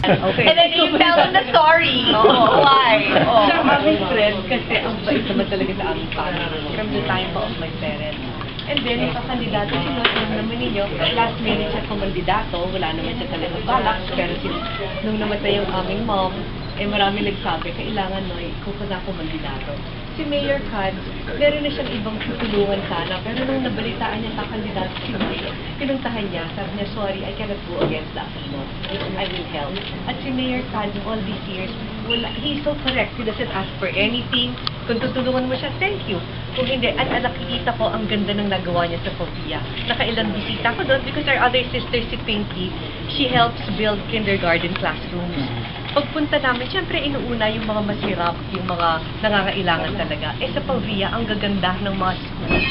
Okay. And then you tell them the story. Oh, why? Oh. Sa aming friend, kasi ang bait naman talaga sa aming family. From the time of my parents. And then, yung kakandidato, alam naman ninyo, last minute siya kumandidato, wala naman siya talagang balak. Pero nung namatay yung aming mom, marami nagsabi, kailangan no, ikaw pa na kumandidato. Si Mayor Cad, meron na siyang ibang tutulungan sana, pero nung nabalitaan niya kakandidato si Mayor, pinuntahan niya, sabi niya, sorry, I cannot go against that people. I will help. At si Mayor Cad, all these years, he's so correct. He doesn't ask for anything. Kung tutulungan mo siya, thank you. Kung hindi, at nakikita ko ang ganda ng nagawa niya sa Sofia. Nakailang bisita ko doon because our other sister, si Pinky, she helps build kindergarten classrooms. Pagpunta namin, siyempre inuuna yung mga masirap, yung mga nangangailangan talaga. Sa Pavia, ang gaganda ng mga school.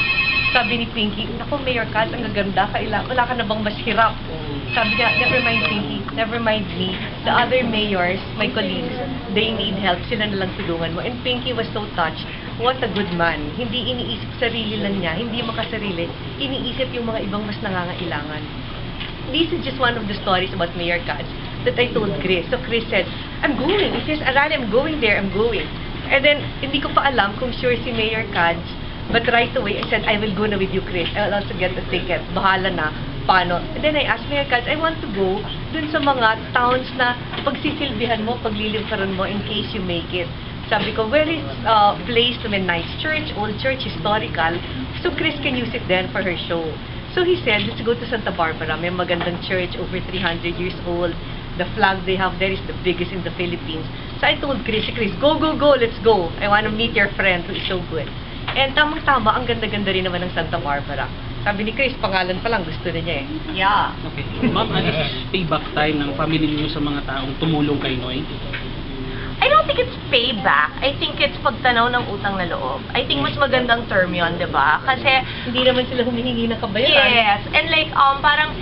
Sabi ni Pinky, naku, Mayor Kat, ang gaganda, wala ka na bang mas hirap? Sabi niya, never mind Pinky, never mind me. The other mayors, my colleagues, they need help, sila na lang tulungan mo. And Pinky was so touched. What a good man. Hindi iniisip sarili lang niya, hindi makasarili, iniisip yung mga ibang mas nangangailangan. This is just one of the stories about Mayor Katz that I told Chris. So Chris said, I'm going. He says, Arani, I'm going there, I'm going. And then, hindi ko pa alam kung sure si Mayor Katz, but right away, I said, I will go na with you, Chris. I will also get the ticket. Bahala na. Paano? And then I asked Mayor Katz, I want to go dun sa mga towns na pagsisilbihan mo, paglilingkaran mo in case you make it. Sabi ko, where is placed in a nice church, old church, historical. So Chris can use it then for her show. So he said, let's go to Santa Barbara. May magandang church, over 300 years old. The flag they have there is the biggest in the Philippines. So I told Chris, go, go, go, let's go. I want to meet your friend who is so good. And tamang-tama, ang ganda-ganda rin naman ng Santa Barbara. Sabi ni Chris, pangalan pa lang, gusto na niya eh. Yeah. Okay. Ma'am, ano is payback time ng family niyo sa mga taong tumulong kay Noy? I don't think it's payback. I think it's pagtanaw ng utang na loob. I think mas magandang term yun, di ba? Kasi, hindi naman sila humihingi ng kabayaran. yes. And like, parang,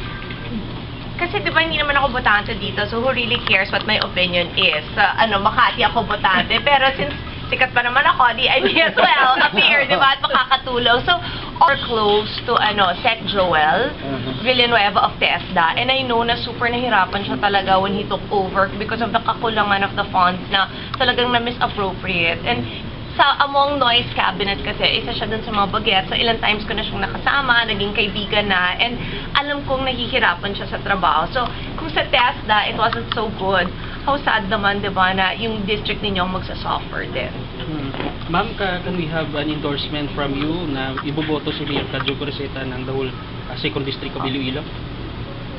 kasi di ba hindi naman ako botante dito, so who really cares what my opinion is? Makati ako botante. Pero since sikat pa naman ako, I may as well appear, di ba? At makakatulong. So, or close to, Sec Joel Villanueva of TESDA. And I know na super nahirapan siya talaga when he took over because of the kakulangan of the funds na talagang na-misappropriate. And among Noy's cabinet kasi, isa siya dun sa mga bagets. So, ilang times ko na siyang nakasama, naging kaibigan na, and alam kong nahihirapan siya sa trabaho. So, kung sa TESDA, it wasn't so good, how sad naman, di ba, na yung district ninyo magsasuffer din. Ma'am, can we have an endorsement from you na iboboto si Mayor Kadjo Corazeta ng the whole 2nd District of Iloilo?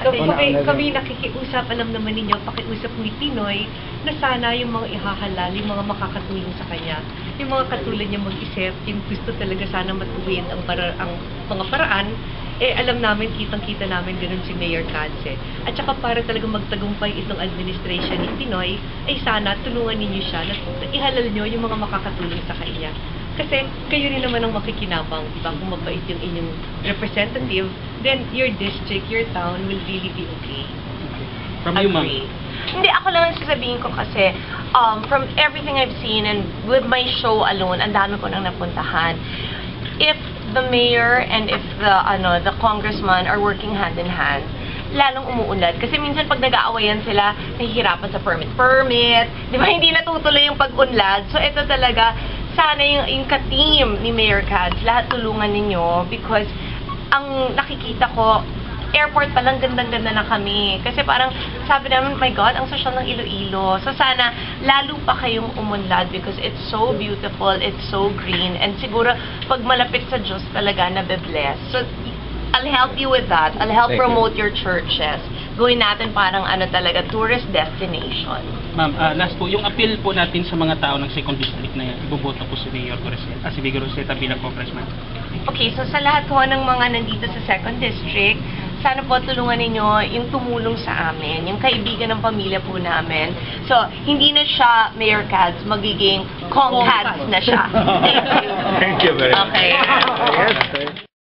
So, kami nakikiusap, alam naman ninyo, pakiusap ni Pinoy, na sana yung mga ihahalal, yung mga makakatulong sa kanya, yung mga katulad niya mag-isip, yung gusto talaga sana matuwid ang mga paraan, alam namin, kitang-kita namin ganun si Mayor Katz. At saka para talaga magtagumpay itong administration ni Pinoy, ay sana tulungan ninyo siya na ihalal nyo yung mga makakatulong sa kanya. Kasi kayo rin naman ang makikinabang, diba? Kung mabait yung inyong representative, then your district, your town will really be okay. From you, ma'am. Hindi, ako lang sasabihin ko kasi, from everything I've seen and with my show alone, ang dami ko nang napuntahan. If the mayor and if the congressman are working hand in hand, lalong umuunlad. Kasi minsan pag nag-aawayan sila, nahihirapan sa permit. Di ba, hindi natutuloy yung pag-unlad. So, ito talaga, sana yung ka-team ni Mayor Katz, lahat tulungan ninyo because ang nakikita ko, airport pa lang, gandang-ganda na kami. Kasi parang, sabi namin, my God, ang social ng Iloilo. So sana, lalo pa kayong umunlad because it's so beautiful, it's so green, and siguro, pag malapit sa Diyos talaga, nabe-bless. So, I'll help you with that. I'll help promote your churches. Gawin natin parang talaga, tourist destination. Ma'am, last po, yung appeal po natin sa mga tao ng 2nd District na iboboto po si Mayor Corazeta, si Mayor Corazeta bilang congressman. Okay, so sa lahat po ng mga nandito sa 2nd District, sana po tulungan ninyo yung tumulong sa amin, yung kaibigan ng pamilya po namin. So, hindi na siya Mayor Katz, magiging Kong Katz na siya. Thank you. Thank you very much. Okay. Yes, sir.